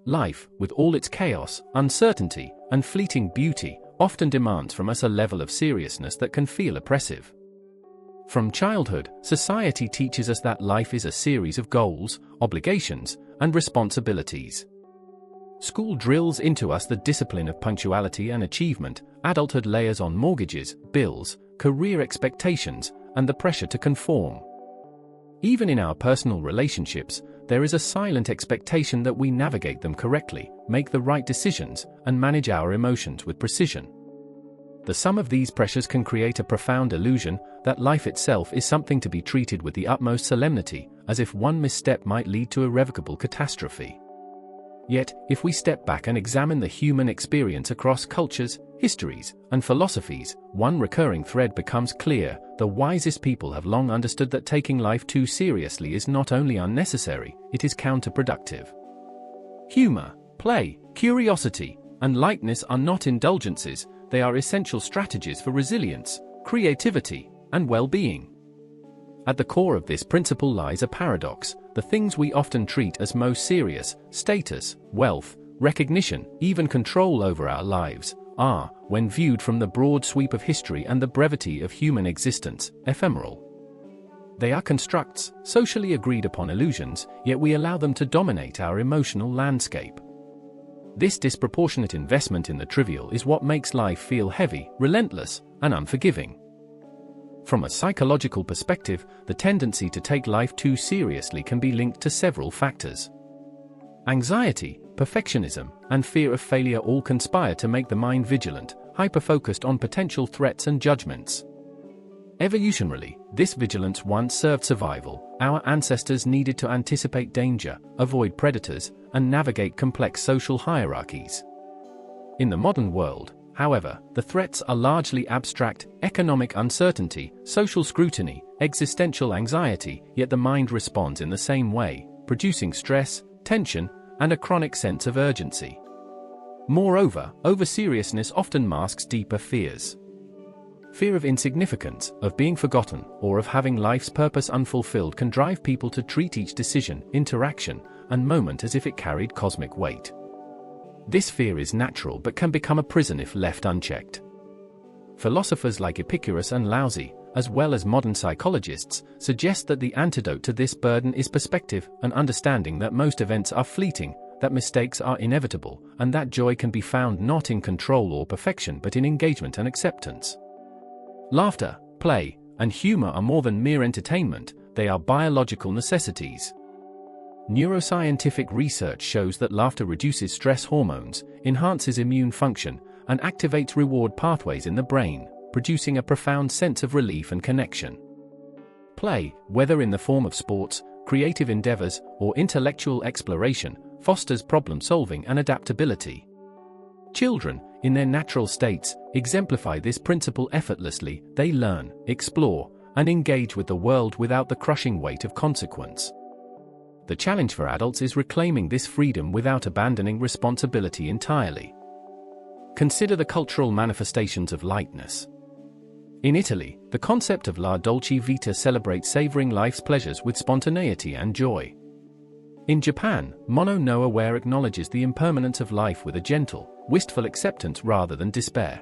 Life, with all its chaos, uncertainty, and fleeting beauty, often demands from us a level of seriousness that can feel oppressive. From childhood, society teaches us that life is a series of goals, obligations, and responsibilities. School drills into us the discipline of punctuality and achievement. Adulthood layers on mortgages, bills, career expectations, and the pressure to conform. Even in our personal relationships, there is a silent expectation that we navigate them correctly, make the right decisions, and manage our emotions with precision. The sum of these pressures can create a profound illusion that life itself is something to be treated with the utmost solemnity, as if one misstep might lead to irrevocable catastrophe. Yet, if we step back and examine the human experience across cultures, histories, and philosophies, one recurring thread becomes clear: the wisest people have long understood that taking life too seriously is not only unnecessary, it is counterproductive. Humor, play, curiosity, and lightness are not indulgences, they are essential strategies for resilience, creativity, and well-being. At the core of this principle lies a paradox: the things we often treat as most serious, status, wealth, recognition, even control over our lives, are, when viewed from the broad sweep of history and the brevity of human existence, ephemeral. They are constructs, socially agreed upon illusions, yet we allow them to dominate our emotional landscape. This disproportionate investment in the trivial is what makes life feel heavy, relentless, and unforgiving. From a psychological perspective, the tendency to take life too seriously can be linked to several factors. Anxiety, perfectionism, and fear of failure all conspire to make the mind vigilant, hyper-focused on potential threats and judgments. Evolutionarily, this vigilance once served survival. Our ancestors needed to anticipate danger, avoid predators, and navigate complex social hierarchies. In the modern world, however, the threats are largely abstract: economic uncertainty, social scrutiny, existential anxiety, yet the mind responds in the same way, producing stress, tension, and a chronic sense of urgency. Moreover, over-seriousness often masks deeper fears. Fear of insignificance, of being forgotten, or of having life's purpose unfulfilled can drive people to treat each decision, interaction, and moment as if it carried cosmic weight. This fear is natural but can become a prison if left unchecked. Philosophers like Epicurus and Laozi, as well as modern psychologists, suggest that the antidote to this burden is perspective, an understanding that most events are fleeting, that mistakes are inevitable, and that joy can be found not in control or perfection but in engagement and acceptance. Laughter, play, and humor are more than mere entertainment, they are biological necessities. Neuroscientific research shows that laughter reduces stress hormones, enhances immune function, and activates reward pathways in the brain, producing a profound sense of relief and connection. Play, whether in the form of sports, creative endeavors, or intellectual exploration, fosters problem-solving and adaptability. Children, in their natural states, exemplify this principle effortlessly. They learn, explore, and engage with the world without the crushing weight of consequence. The challenge for adults is reclaiming this freedom without abandoning responsibility entirely. Consider the cultural manifestations of lightness. In Italy, the concept of la dolce vita celebrates savoring life's pleasures with spontaneity and joy. In Japan, mono no aware acknowledges the impermanence of life with a gentle, wistful acceptance rather than despair.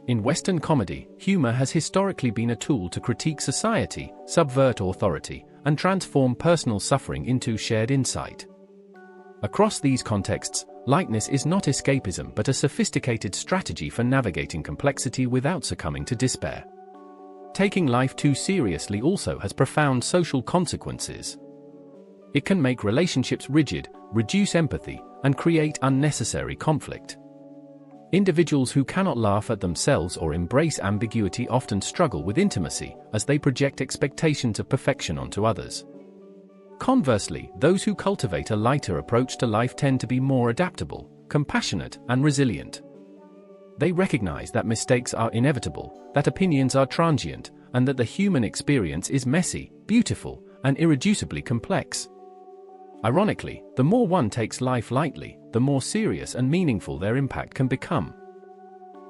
In Western comedy, humor has historically been a tool to critique society, subvert authority, and transform personal suffering into shared insight. Across these contexts, lightness is not escapism but a sophisticated strategy for navigating complexity without succumbing to despair. Taking life too seriously also has profound social consequences. It can make relationships rigid, reduce empathy, and create unnecessary conflict. Individuals who cannot laugh at themselves or embrace ambiguity often struggle with intimacy, as they project expectations of perfection onto others. Conversely, those who cultivate a lighter approach to life tend to be more adaptable, compassionate, and resilient. They recognize that mistakes are inevitable, that opinions are transient, and that the human experience is messy, beautiful, and irreducibly complex. Ironically, the more one takes life lightly, the more serious and meaningful their impact can become.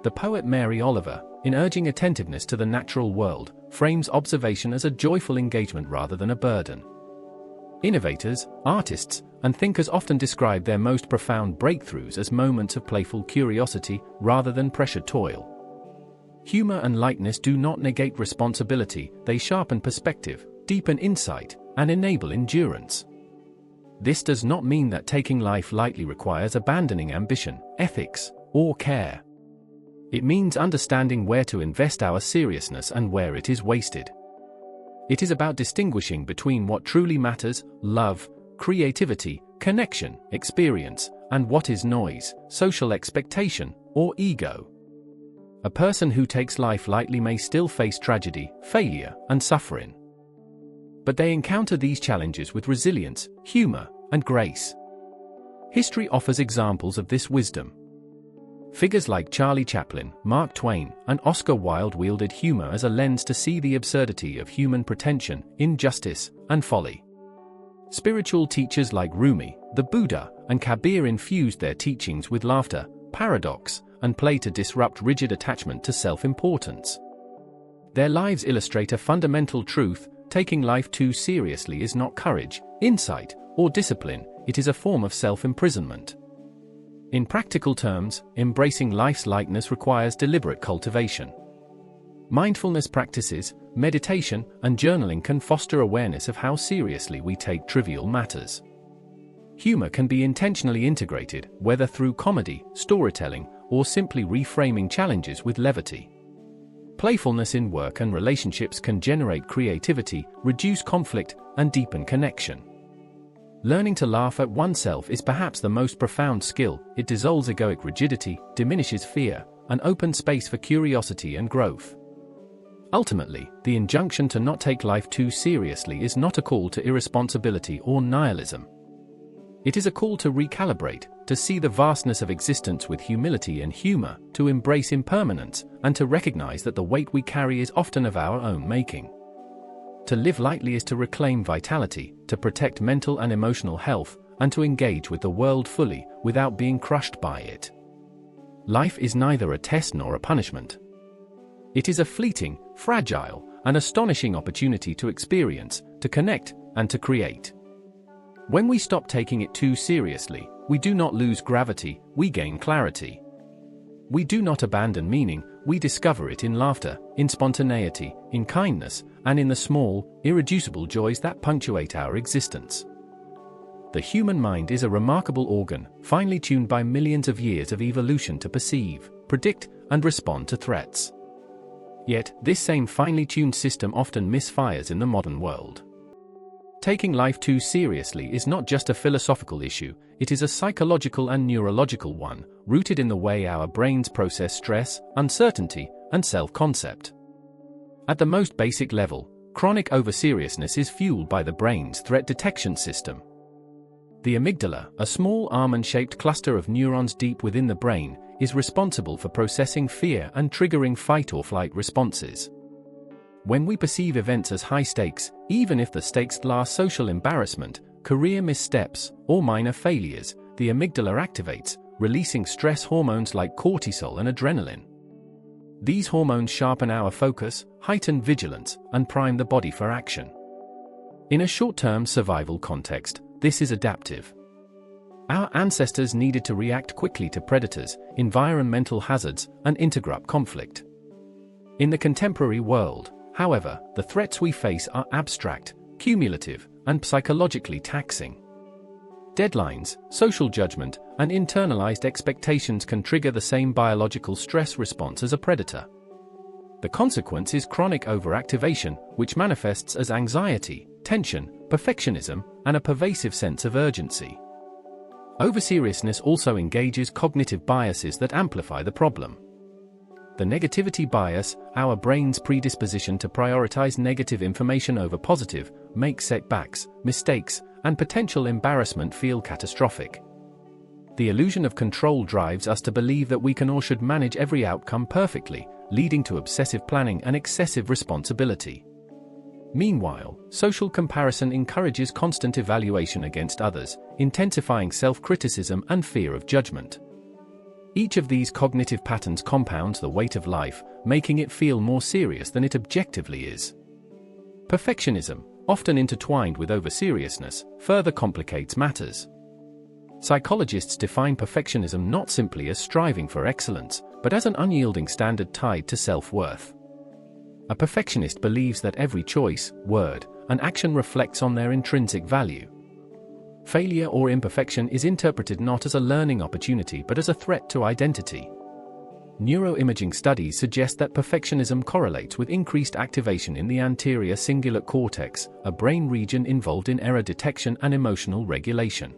The poet Mary Oliver, in urging attentiveness to the natural world, frames observation as a joyful engagement rather than a burden. Innovators, artists, and thinkers often describe their most profound breakthroughs as moments of playful curiosity rather than pressured toil. Humor and lightness do not negate responsibility, they sharpen perspective, deepen insight, and enable endurance. This does not mean that taking life lightly requires abandoning ambition, ethics, or care. It means understanding where to invest our seriousness and where it is wasted. It is about distinguishing between what truly matters, love, creativity, connection, experience, and what is noise, social expectation, or ego. A person who takes life lightly may still face tragedy, failure, and suffering. But they encounter these challenges with resilience, humor, and grace. History offers examples of this wisdom. Figures like Charlie Chaplin, Mark Twain, and Oscar Wilde wielded humor as a lens to see the absurdity of human pretension, injustice, and folly. Spiritual teachers like Rumi, the Buddha, and Kabir infused their teachings with laughter, paradox, and play to disrupt rigid attachment to self-importance. Their lives illustrate a fundamental truth: taking life too seriously is not courage, insight, or discipline, it is a form of self-imprisonment. In practical terms, embracing life's lightness requires deliberate cultivation. Mindfulness practices, meditation, and journaling can foster awareness of how seriously we take trivial matters. Humor can be intentionally integrated, whether through comedy, storytelling, or simply reframing challenges with levity. Playfulness in work and relationships can generate creativity, reduce conflict, and deepen connection. Learning to laugh at oneself is perhaps the most profound skill. It dissolves egoic rigidity, diminishes fear, and opens space for curiosity and growth. Ultimately, the injunction to not take life too seriously is not a call to irresponsibility or nihilism. It is a call to recalibrate, to see the vastness of existence with humility and humor, to embrace impermanence, and to recognize that the weight we carry is often of our own making. To live lightly is to reclaim vitality, to protect mental and emotional health, and to engage with the world fully, without being crushed by it. Life is neither a test nor a punishment. It is a fleeting, fragile, and astonishing opportunity to experience, to connect, and to create. When we stop taking it too seriously, we do not lose gravity, we gain clarity. We do not abandon meaning, we discover it in laughter, in spontaneity, in kindness, and in the small, irreducible joys that punctuate our existence. The human mind is a remarkable organ, finely tuned by millions of years of evolution to perceive, predict, and respond to threats. Yet, this same finely tuned system often misfires in the modern world. Taking life too seriously is not just a philosophical issue, it is a psychological and neurological one, rooted in the way our brains process stress, uncertainty, and self-concept. At the most basic level, chronic overseriousness is fueled by the brain's threat detection system. The amygdala, a small almond-shaped cluster of neurons deep within the brain, is responsible for processing fear and triggering fight-or-flight responses. When we perceive events as high stakes, even if the stakes are social embarrassment, career missteps, or minor failures, the amygdala activates, releasing stress hormones like cortisol and adrenaline. These hormones sharpen our focus, heighten vigilance, and prime the body for action. In a short-term survival context, this is adaptive. Our ancestors needed to react quickly to predators, environmental hazards, and intergroup conflict. In the contemporary world, however, the threats we face are abstract, cumulative, and psychologically taxing. Deadlines, social judgment, and internalized expectations can trigger the same biological stress response as a predator. The consequence is chronic overactivation, which manifests as anxiety, tension, perfectionism, and a pervasive sense of urgency. Overseriousness also engages cognitive biases that amplify the problem. The negativity bias, our brain's predisposition to prioritize negative information over positive, makes setbacks, mistakes, and potential embarrassment feel catastrophic. The illusion of control drives us to believe that we can or should manage every outcome perfectly, leading to obsessive planning and excessive responsibility. Meanwhile, social comparison encourages constant evaluation against others, intensifying self-criticism and fear of judgment. Each of these cognitive patterns compounds the weight of life, making it feel more serious than it objectively is. Perfectionism, often intertwined with overseriousness, further complicates matters. Psychologists define perfectionism not simply as striving for excellence, but as an unyielding standard tied to self-worth. A perfectionist believes that every choice, word, and action reflects on their intrinsic value. Failure or imperfection is interpreted not as a learning opportunity but as a threat to identity. Neuroimaging studies suggest that perfectionism correlates with increased activation in the anterior cingulate cortex, a brain region involved in error detection and emotional regulation.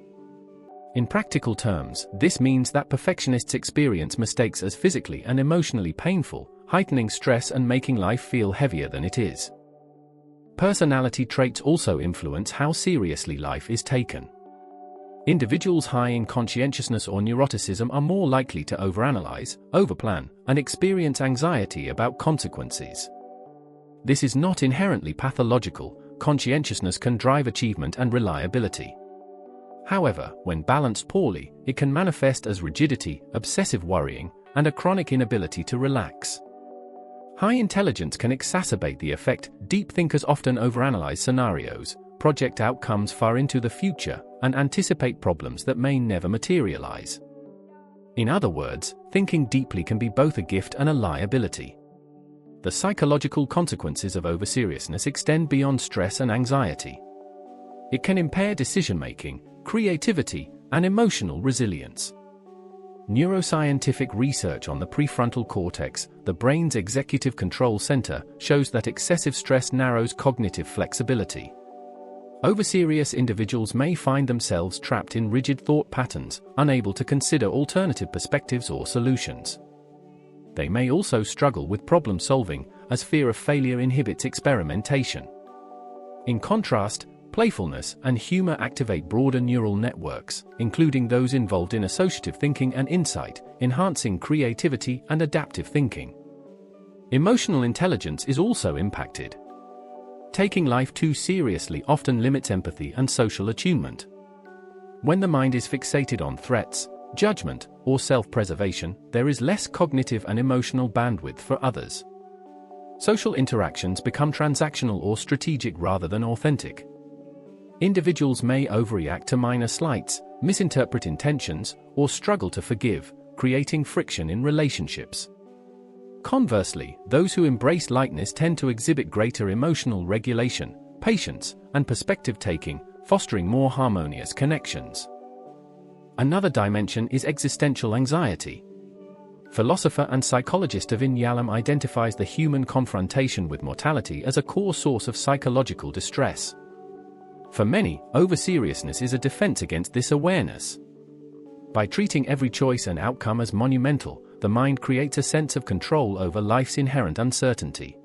In practical terms, this means that perfectionists experience mistakes as physically and emotionally painful, heightening stress and making life feel heavier than it is. Personality traits also influence how seriously life is taken. Individuals high in conscientiousness or neuroticism are more likely to overanalyze, overplan, and experience anxiety about consequences. This is not inherently pathological. Conscientiousness can drive achievement and reliability. However, when balanced poorly, it can manifest as rigidity, obsessive worrying, and a chronic inability to relax. High intelligence can exacerbate the effect. Deep thinkers often overanalyze scenarios, project outcomes far into the future, and anticipate problems that may never materialize. In other words, thinking deeply can be both a gift and a liability. The psychological consequences of overseriousness extend beyond stress and anxiety. It can impair decision-making, creativity, and emotional resilience. Neuroscientific research on the prefrontal cortex, the brain's executive control center, shows that excessive stress narrows cognitive flexibility. Overserious individuals may find themselves trapped in rigid thought patterns, unable to consider alternative perspectives or solutions. They may also struggle with problem solving, as fear of failure inhibits experimentation. In contrast, playfulness and humor activate broader neural networks, including those involved in associative thinking and insight, enhancing creativity and adaptive thinking. Emotional intelligence is also impacted. Taking life too seriously often limits empathy and social attunement. When the mind is fixated on threats, judgment, or self-preservation, there is less cognitive and emotional bandwidth for others. Social interactions become transactional or strategic rather than authentic. Individuals may overreact to minor slights, misinterpret intentions, or struggle to forgive, creating friction in relationships. Conversely, those who embrace lightness tend to exhibit greater emotional regulation, patience, and perspective-taking, fostering more harmonious connections. Another dimension is existential anxiety. Philosopher and psychologist Avin Yalom identifies the human confrontation with mortality as a core source of psychological distress. For many, overseriousness is a defense against this awareness. By treating every choice and outcome as monumental, the mind creates a sense of control over life's inherent uncertainty.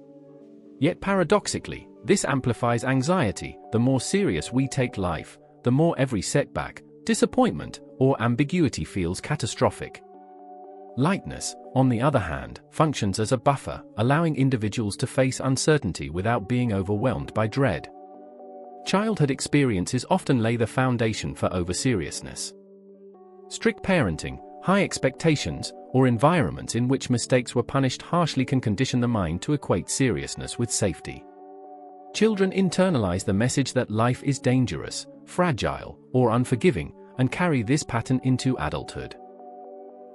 Yet paradoxically, this amplifies anxiety. The more serious we take life, the more every setback, disappointment, or ambiguity feels catastrophic. Lightness, on the other hand, functions as a buffer, allowing individuals to face uncertainty without being overwhelmed by dread. Childhood experiences often lay the foundation for overseriousness. Strict parenting, high expectations, or environments in which mistakes were punished harshly can condition the mind to equate seriousness with safety. Children internalize the message that life is dangerous, fragile, or unforgiving, and carry this pattern into adulthood.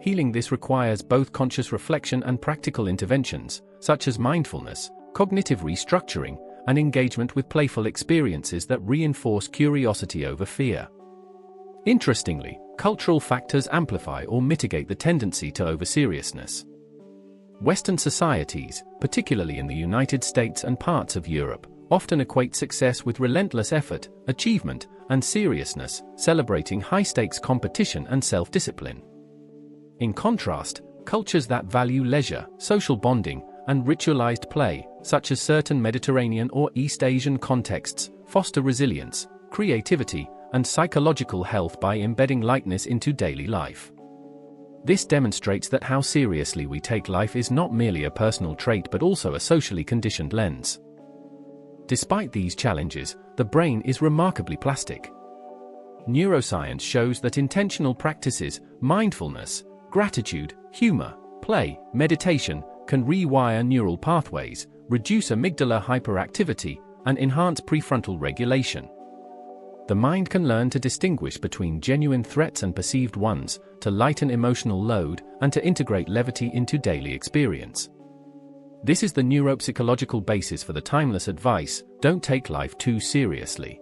Healing this requires both conscious reflection and practical interventions, such as mindfulness, cognitive restructuring, and engagement with playful experiences that reinforce curiosity over fear. Interestingly, cultural factors amplify or mitigate the tendency to overseriousness. Western societies, particularly in the United States and parts of Europe, often equate success with relentless effort, achievement, and seriousness, celebrating high-stakes competition and self-discipline. In contrast, cultures that value leisure, social bonding, and ritualized play, such as certain Mediterranean or East Asian contexts, foster resilience, creativity, and psychological health by embedding lightness into daily life. This demonstrates that how seriously we take life is not merely a personal trait but also a socially conditioned lens. Despite these challenges, the brain is remarkably plastic. Neuroscience shows that intentional practices, mindfulness, gratitude, humor, play, meditation, can rewire neural pathways, reduce amygdala hyperactivity, and enhance prefrontal regulation. The mind can learn to distinguish between genuine threats and perceived ones, to lighten emotional load, and to integrate levity into daily experience. This is the neuropsychological basis for the timeless advice: don't take life too seriously.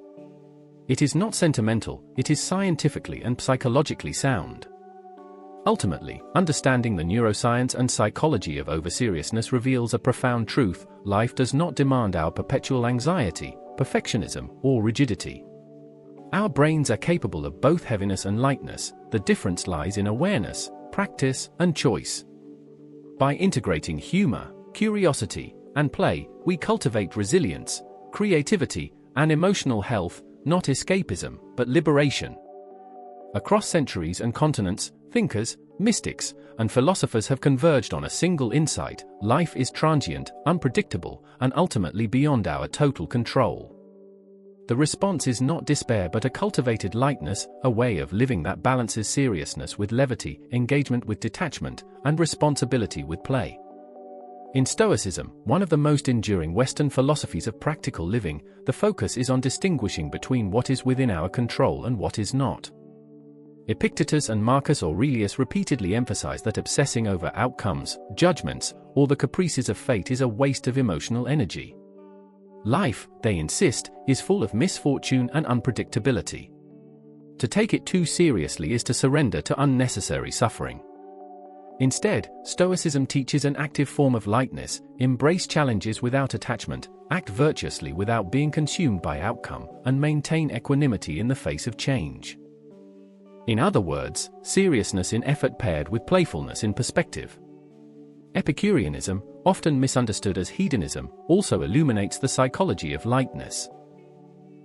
It is not sentimental, it is scientifically and psychologically sound. Ultimately, understanding the neuroscience and psychology of overseriousness reveals a profound truth: life does not demand our perpetual anxiety, perfectionism, or rigidity. Our brains are capable of both heaviness and lightness. The difference lies in awareness, practice, and choice. By integrating humor, curiosity, and play, we cultivate resilience, creativity, and emotional health, not escapism, but liberation. Across centuries and continents, thinkers, mystics, and philosophers have converged on a single insight: life is transient, unpredictable, and ultimately beyond our total control. The response is not despair but a cultivated lightness, a way of living that balances seriousness with levity, engagement with detachment, and responsibility with play. In Stoicism, one of the most enduring Western philosophies of practical living, the focus is on distinguishing between what is within our control and what is not. Epictetus and Marcus Aurelius repeatedly emphasize that obsessing over outcomes, judgments, or the caprices of fate is a waste of emotional energy. Life, they insist, is full of misfortune and unpredictability. To take it too seriously is to surrender to unnecessary suffering. Instead, Stoicism teaches an active form of lightness: embrace challenges without attachment, act virtuously without being consumed by outcome, and maintain equanimity in the face of change. In other words, seriousness in effort paired with playfulness in perspective. Epicureanism, often misunderstood as hedonism, also illuminates the psychology of lightness.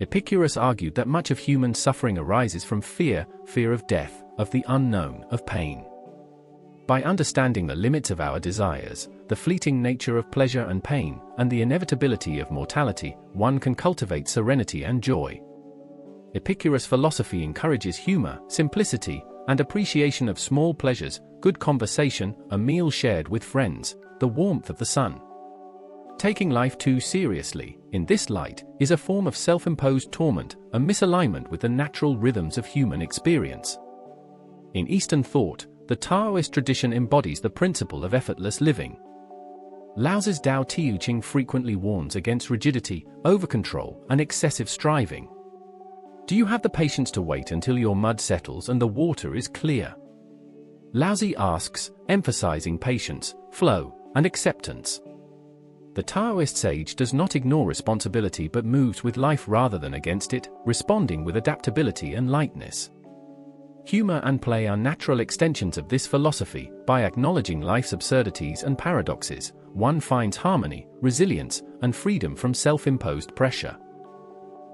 Epicurus argued that much of human suffering arises from fear of death, of the unknown, of pain. By understanding the limits of our desires, the fleeting nature of pleasure and pain, and the inevitability of mortality, one can cultivate serenity and joy. Epicurus' philosophy encourages humor, simplicity, and appreciation of small pleasures: good conversation, a meal shared with friends, the warmth of the sun. Taking life too seriously, in this light, is a form of self-imposed torment, a misalignment with the natural rhythms of human experience. In Eastern thought, the Taoist tradition embodies the principle of effortless living. Laozi's Tao Te Ching frequently warns against rigidity, over-control, and excessive striving. Do you have the patience to wait until your mud settles and the water is clear? Laozi asks, emphasizing patience, flow, and acceptance. The Taoist sage does not ignore responsibility but moves with life rather than against it, responding with adaptability and lightness. Humor and play are natural extensions of this philosophy. By acknowledging life's absurdities and paradoxes, one finds harmony, resilience, and freedom from self-imposed pressure.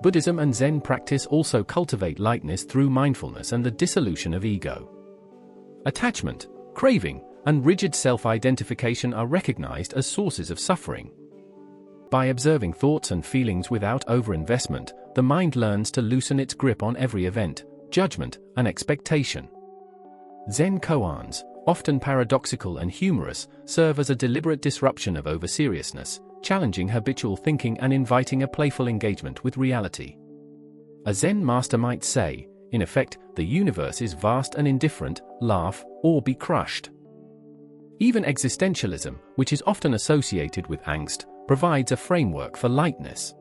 Buddhism and Zen practice also cultivate lightness through mindfulness and the dissolution of ego. Attachment, craving, and rigid self-identification are recognized as sources of suffering. By observing thoughts and feelings without overinvestment, the mind learns to loosen its grip on every event, judgment, and expectation. Zen koans, often paradoxical and humorous, serve as a deliberate disruption of overseriousness, challenging habitual thinking and inviting a playful engagement with reality. A Zen master might say, in effect, the universe is vast and indifferent, laugh, or be crushed. Even existentialism, which is often associated with angst, provides a framework for lightness.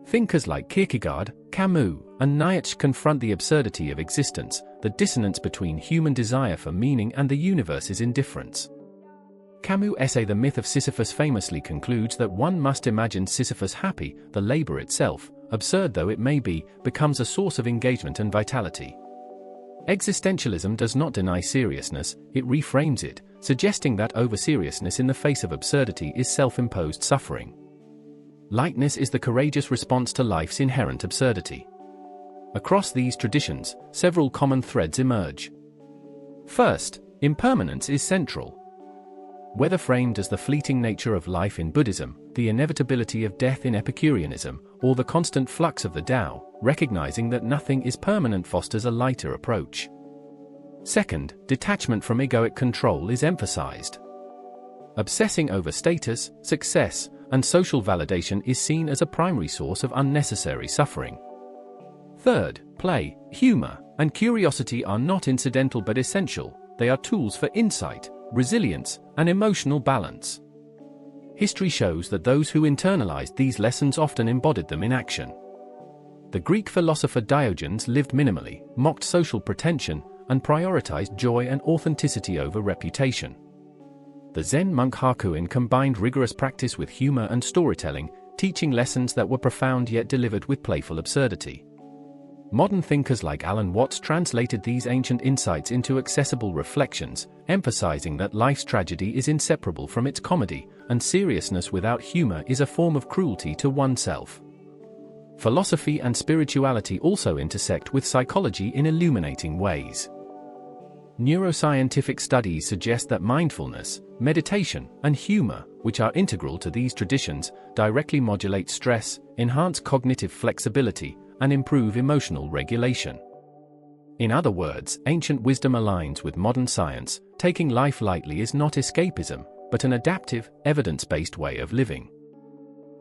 Thinkers like Kierkegaard, Camus, and Nietzsche confront the absurdity of existence, the dissonance between human desire for meaning and the universe's indifference. Camus' essay The Myth of Sisyphus famously concludes that one must imagine Sisyphus happy. The labor itself, absurd though it may be, becomes a source of engagement and vitality. Existentialism does not deny seriousness, it reframes it, suggesting that overseriousness in the face of absurdity is self-imposed suffering. Lightness is the courageous response to life's inherent absurdity. Across these traditions, several common threads emerge. First, impermanence is central. Whether framed as the fleeting nature of life in Buddhism, the inevitability of death in Epicureanism, or the constant flux of the Tao, recognizing that nothing is permanent fosters a lighter approach. Second, detachment from egoic control is emphasized. Obsessing over status, success, and social validation is seen as a primary source of unnecessary suffering. Third, play, humor, and curiosity are not incidental but essential. They are tools for insight, resilience, and emotional balance. History shows that those who internalized these lessons often embodied them in action. The Greek philosopher Diogenes lived minimally, mocked social pretension, and prioritized joy and authenticity over reputation. The Zen monk Hakuin combined rigorous practice with humor and storytelling, teaching lessons that were profound yet delivered with playful absurdity. Modern thinkers like Alan Watts translated these ancient insights into accessible reflections, emphasizing that life's tragedy is inseparable from its comedy, and seriousness without humor is a form of cruelty to oneself. Philosophy and spirituality also intersect with psychology in illuminating ways. Neuroscientific studies suggest that mindfulness, meditation, and humor, which are integral to these traditions, directly modulate stress, enhance cognitive flexibility, and improve emotional regulation. In other words, ancient wisdom aligns with modern science. Taking life lightly is not escapism, but an adaptive, evidence-based way of living.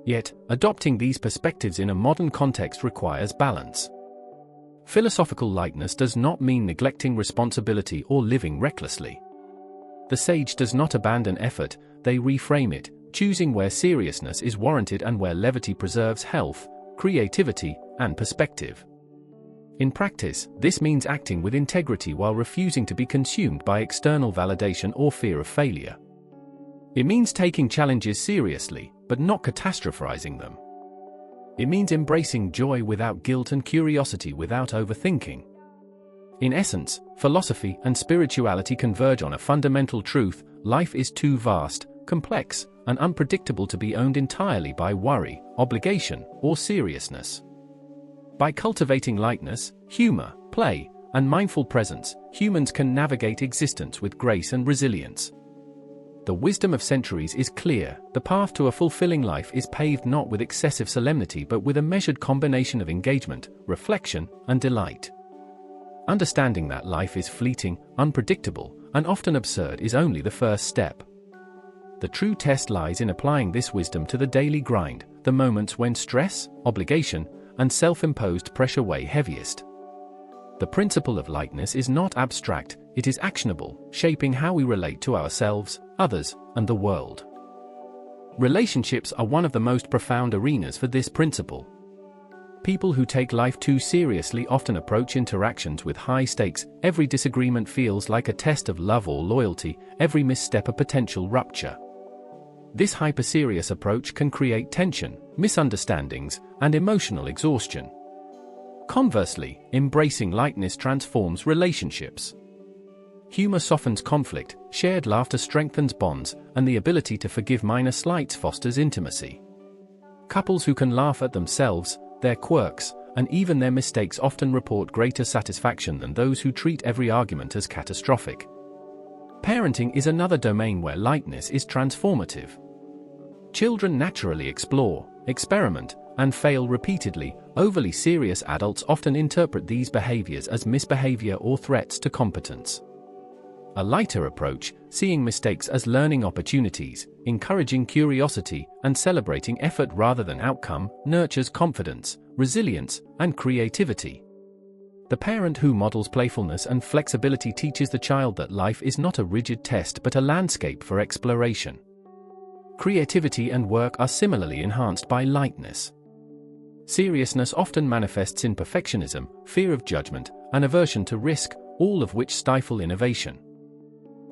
Yet, adopting these perspectives in a modern context requires balance. Philosophical lightness does not mean neglecting responsibility or living recklessly. The sage does not abandon effort, they reframe it, choosing where seriousness is warranted and where levity preserves health, creativity, and perspective. In practice, this means acting with integrity while refusing to be consumed by external validation or fear of failure. It means taking challenges seriously, but not catastrophizing them. It means embracing joy without guilt and curiosity without overthinking. In essence, philosophy and spirituality converge on a fundamental truth: life is too vast, complex, and unpredictable to be owned entirely by worry, obligation, or seriousness. By cultivating lightness, humor, play, and mindful presence, humans can navigate existence with grace and resilience. The wisdom of centuries is clear: the path to a fulfilling life is paved not with excessive solemnity but with a measured combination of engagement, reflection, and delight. Understanding that life is fleeting, unpredictable, and often absurd is only the first step. The true test lies in applying this wisdom to the daily grind, the moments when stress, obligation, and self-imposed pressure weigh heaviest. The principle of lightness is not abstract, it is actionable, shaping how we relate to ourselves, others, and the world. Relationships are one of the most profound arenas for this principle. People who take life too seriously often approach interactions with high stakes. Every disagreement feels like a test of love or loyalty, every misstep a potential rupture. This hyper-serious approach can create tension, misunderstandings, and emotional exhaustion. Conversely, embracing lightness transforms relationships. Humor softens conflict, shared laughter strengthens bonds, and the ability to forgive minor slights fosters intimacy. Couples who can laugh at themselves, their quirks, and even their mistakes often report greater satisfaction than those who treat every argument as catastrophic. Parenting is another domain where lightness is transformative. Children naturally explore, experiment, and fail repeatedly. Overly serious adults often interpret these behaviors as misbehavior or threats to competence. A lighter approach, seeing mistakes as learning opportunities, encouraging curiosity, and celebrating effort rather than outcome, nurtures confidence, resilience, and creativity. The parent who models playfulness and flexibility teaches the child that life is not a rigid test but a landscape for exploration. Creativity and work are similarly enhanced by lightness. Seriousness often manifests in perfectionism, fear of judgment, and aversion to risk, all of which stifle innovation.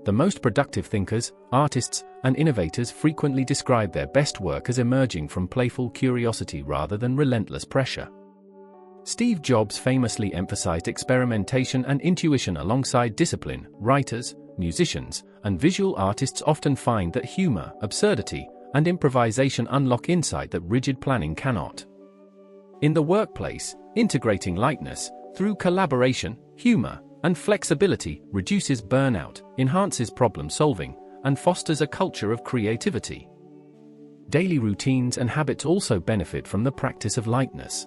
The most productive thinkers, artists, and innovators frequently describe their best work as emerging from playful curiosity rather than relentless pressure. Steve Jobs famously emphasized experimentation and intuition alongside discipline. Writers, musicians, and visual artists often find that humor, absurdity, and improvisation unlock insight that rigid planning cannot. In the workplace, integrating lightness, through collaboration, humor, and flexibility, reduces burnout, enhances problem-solving, and fosters a culture of creativity. Daily routines and habits also benefit from the practice of lightness.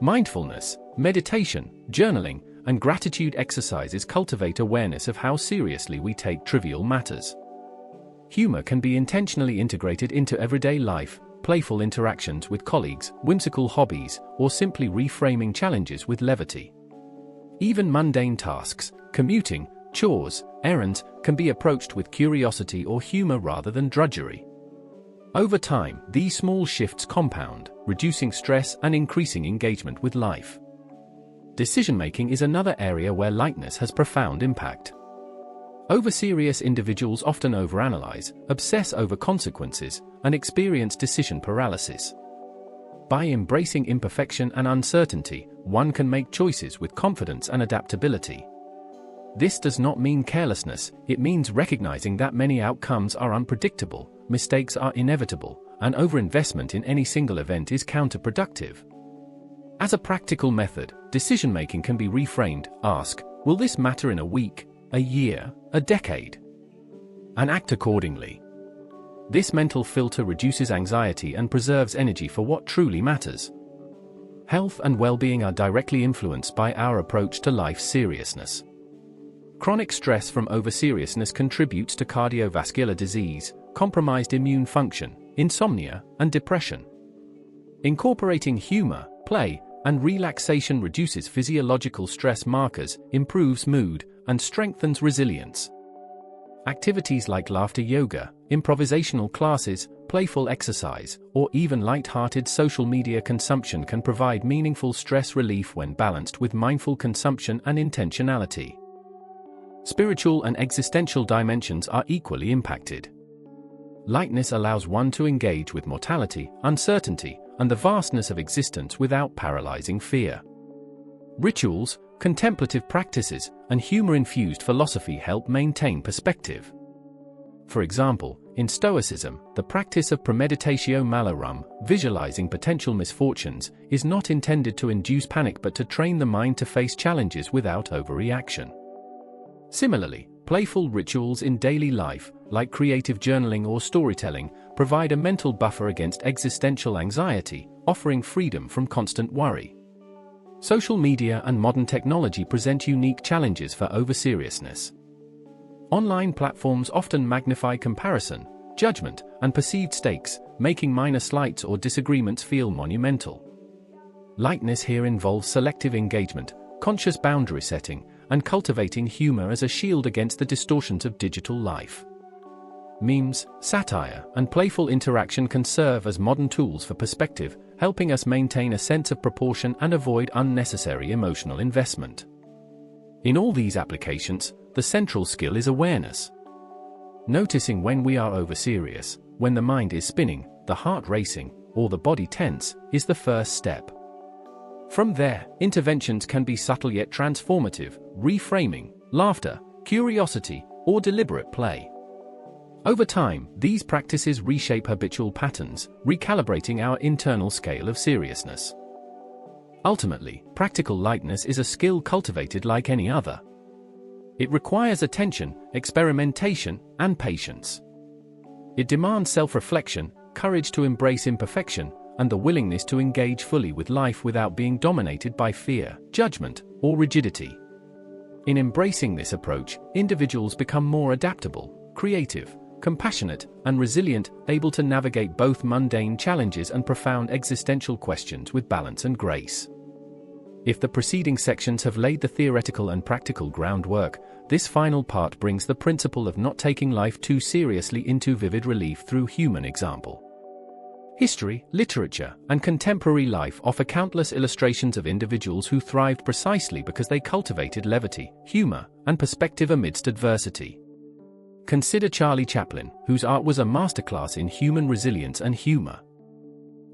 Mindfulness, meditation, journaling, and gratitude exercises cultivate awareness of how seriously we take trivial matters. Humor can be intentionally integrated into everyday life, playful interactions with colleagues, whimsical hobbies, or simply reframing challenges with levity. Even mundane tasks, commuting, chores, errands, can be approached with curiosity or humor rather than drudgery. Over time, these small shifts compound, reducing stress and increasing engagement with life. Decision-making is another area where lightness has profound impact. Over-serious individuals often overanalyze, obsess over consequences, and experience decision paralysis. By embracing imperfection and uncertainty, one can make choices with confidence and adaptability. This does not mean carelessness, it means recognizing that many outcomes are unpredictable, mistakes are inevitable, and overinvestment in any single event is counterproductive. As a practical method, decision-making can be reframed. Ask, will this matter in a week, a year, a decade? And act accordingly. This mental filter reduces anxiety and preserves energy for what truly matters. Health and well-being are directly influenced by our approach to life's seriousness. Chronic stress from over-seriousness contributes to cardiovascular disease, compromised immune function, insomnia, and depression. Incorporating humor, play, and relaxation reduces physiological stress markers, improves mood, and strengthens resilience. Activities like laughter yoga, improvisational classes, playful exercise, or even light-hearted social media consumption can provide meaningful stress relief when balanced with mindful consumption and intentionality. Spiritual and existential dimensions are equally impacted. Lightness allows one to engage with mortality, uncertainty, and the vastness of existence without paralyzing fear. Rituals, contemplative practices, and humor-infused philosophy help maintain perspective. For example, in Stoicism, the practice of premeditatio malorum, visualizing potential misfortunes, is not intended to induce panic but to train the mind to face challenges without overreaction. Similarly, playful rituals in daily life, like creative journaling or storytelling, provide a mental buffer against existential anxiety, offering freedom from constant worry. Social media and modern technology present unique challenges for over-seriousness. Online platforms often magnify comparison, judgment, and perceived stakes, making minor slights or disagreements feel monumental. Lightness here involves selective engagement, conscious boundary setting, and cultivating humor as a shield against the distortions of digital life. Memes, satire, and playful interaction can serve as modern tools for perspective, helping us maintain a sense of proportion and avoid unnecessary emotional investment. In all these applications, the central skill is awareness. Noticing when we are over-serious, when the mind is spinning, the heart racing, or the body tense, is the first step. From there, interventions can be subtle yet transformative, reframing, laughter, curiosity, or deliberate play. Over time, these practices reshape habitual patterns, recalibrating our internal scale of seriousness. Ultimately, practical lightness is a skill cultivated like any other. It requires attention, experimentation, and patience. It demands self-reflection, courage to embrace imperfection, and the willingness to engage fully with life without being dominated by fear, judgment, or rigidity. In embracing this approach, individuals become more adaptable, creative, compassionate, and resilient, able to navigate both mundane challenges and profound existential questions with balance and grace. If the preceding sections have laid the theoretical and practical groundwork, this final part brings the principle of not taking life too seriously into vivid relief through human example. History, literature, and contemporary life offer countless illustrations of individuals who thrived precisely because they cultivated levity, humor, and perspective amidst adversity. Consider Charlie Chaplin, whose art was a masterclass in human resilience and humor.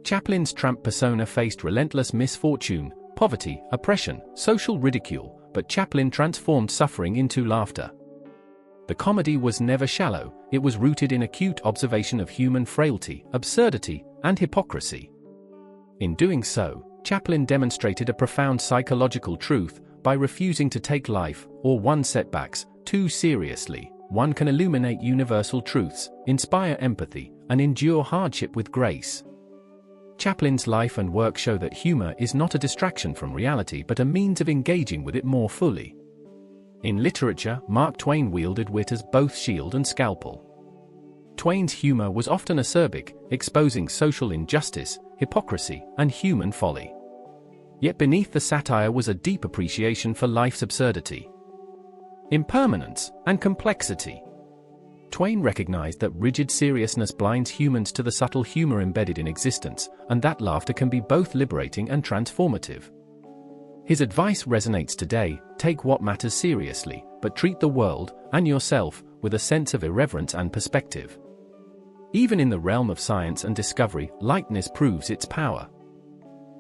Chaplin's tramp persona faced relentless misfortune, poverty, oppression, social ridicule, but Chaplin transformed suffering into laughter. The comedy was never shallow, it was rooted in acute observation of human frailty, absurdity, and hypocrisy. In doing so, Chaplin demonstrated a profound psychological truth: by refusing to take life, or one's setbacks, too seriously, one can illuminate universal truths, inspire empathy, and endure hardship with grace. Chaplin's life and work show that humor is not a distraction from reality but a means of engaging with it more fully. In literature, Mark Twain wielded wit as both shield and scalpel. Twain's humor was often acerbic, exposing social injustice, hypocrisy, and human folly. Yet beneath the satire was a deep appreciation for life's absurdity, impermanence, and complexity. Twain recognized that rigid seriousness blinds humans to the subtle humor embedded in existence, and that laughter can be both liberating and transformative. His advice resonates today: take what matters seriously, but treat the world, and yourself, with a sense of irreverence and perspective. Even in the realm of science and discovery, lightness proves its power.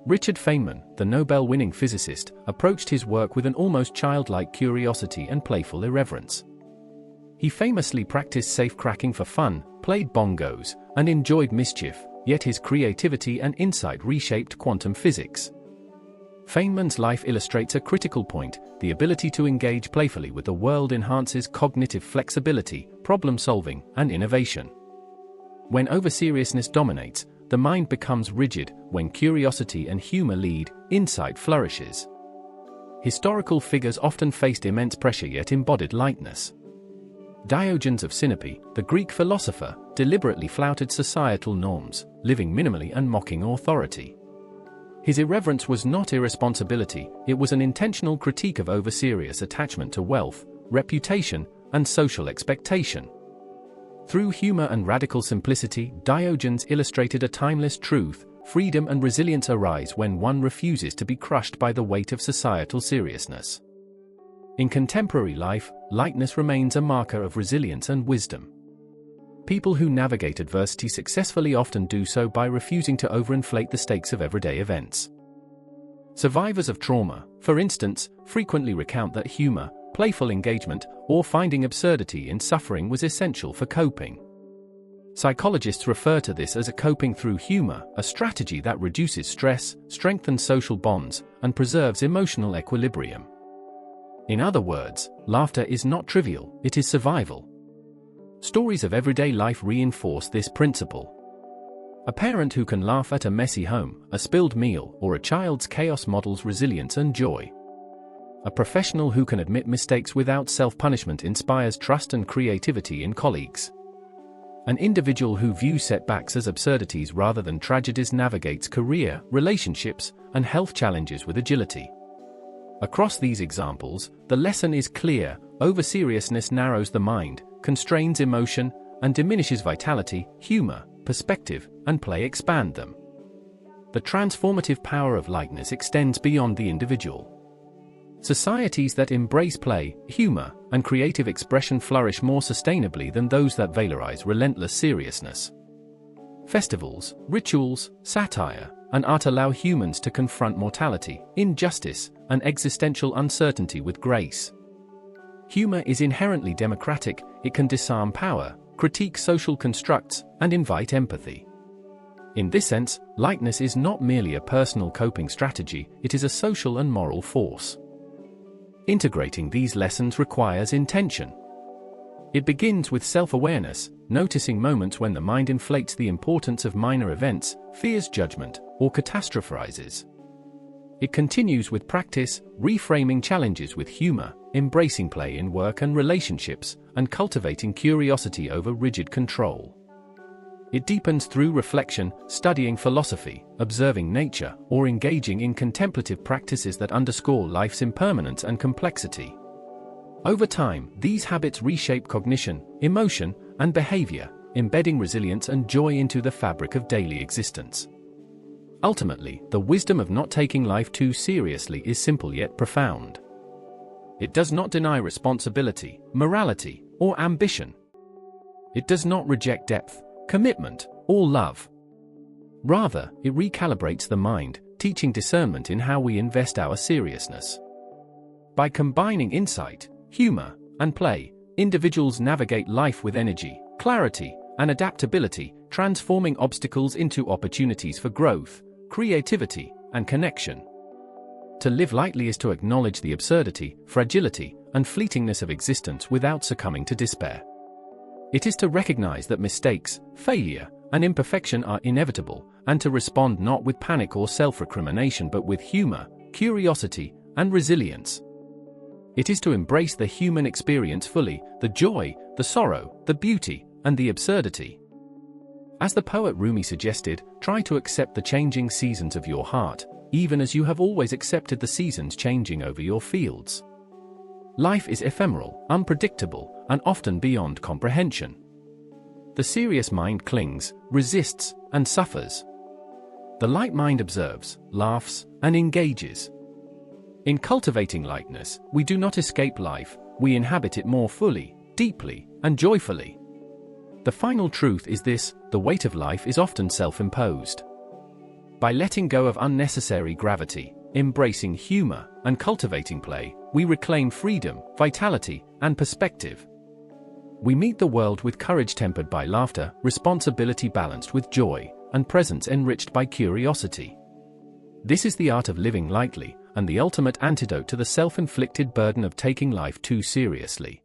Richard Feynman, the Nobel-winning physicist, approached his work with an almost childlike curiosity and playful irreverence. He famously practiced safecracking for fun, played bongos, and enjoyed mischief, yet his creativity and insight reshaped quantum physics. Feynman's life illustrates a critical point: the ability to engage playfully with the world enhances cognitive flexibility, problem-solving, and innovation. When overseriousness dominates, the mind becomes rigid. When curiosity and humor lead, insight flourishes. Historical figures often faced immense pressure yet embodied lightness. Diogenes of Sinope, the Greek philosopher, deliberately flouted societal norms, living minimally and mocking authority. His irreverence was not irresponsibility, it was an intentional critique of overserious attachment to wealth, reputation, and social expectation. Through humor and radical simplicity, Diogenes illustrated a timeless truth: freedom and resilience arise when one refuses to be crushed by the weight of societal seriousness. In contemporary life, lightness remains a marker of resilience and wisdom. People who navigate adversity successfully often do so by refusing to overinflate the stakes of everyday events. Survivors of trauma, for instance, frequently recount that humor, playful engagement, or finding absurdity in suffering was essential for coping. Psychologists refer to this as a coping through humor, a strategy that reduces stress, strengthens social bonds, and preserves emotional equilibrium. In other words, laughter is not trivial, it is survival. Stories of everyday life reinforce this principle. A parent who can laugh at a messy home, a spilled meal, or a child's chaos models resilience and joy. A professional who can admit mistakes without self-punishment inspires trust and creativity in colleagues. An individual who views setbacks as absurdities rather than tragedies navigates career, relationships, and health challenges with agility. Across these examples, the lesson is clear: overseriousness narrows the mind, constrains emotion, and diminishes vitality. Humor, perspective, and play expand them. The transformative power of lightness extends beyond the individual. Societies that embrace play, humor, and creative expression flourish more sustainably than those that valorize relentless seriousness. Festivals, rituals, satire, and art allow humans to confront mortality, injustice, and existential uncertainty with grace. Humor is inherently democratic: it can disarm power, critique social constructs, and invite empathy. In this sense, lightness is not merely a personal coping strategy, it is a social and moral force. Integrating these lessons requires intention. It begins with self-awareness, noticing moments when the mind inflates the importance of minor events, fears judgment, or catastrophizes. It continues with practice, reframing challenges with humor, embracing play in work and relationships, and cultivating curiosity over rigid control. It deepens through reflection, studying philosophy, observing nature, or engaging in contemplative practices that underscore life's impermanence and complexity. Over time, these habits reshape cognition, emotion, and behavior, embedding resilience and joy into the fabric of daily existence. Ultimately, the wisdom of not taking life too seriously is simple yet profound. It does not deny responsibility, morality, or ambition. It does not reject depth, commitment, or love. Rather, it recalibrates the mind, teaching discernment in how we invest our seriousness. By combining insight, humor, and play, individuals navigate life with energy, clarity, and adaptability, transforming obstacles into opportunities for growth, creativity, and connection. To live lightly is to acknowledge the absurdity, fragility, and fleetingness of existence without succumbing to despair. It is to recognize that mistakes, failure, and imperfection are inevitable, and to respond not with panic or self-recrimination but with humor, curiosity, and resilience. It is to embrace the human experience fully, the joy, the sorrow, the beauty, and the absurdity. As the poet Rumi suggested, try to accept the changing seasons of your heart, even as you have always accepted the seasons changing over your fields. Life is ephemeral, unpredictable, and often beyond comprehension. The serious mind clings, resists, and suffers. The light mind observes, laughs, and engages. In cultivating lightness, we do not escape life, we inhabit it more fully, deeply, and joyfully. The final truth is this: the weight of life is often self-imposed. By letting go of unnecessary gravity, embracing humor, and cultivating play, we reclaim freedom, vitality, and perspective. We meet the world with courage tempered by laughter, responsibility balanced with joy, and presence enriched by curiosity. This is the art of living lightly, and the ultimate antidote to the self-inflicted burden of taking life too seriously.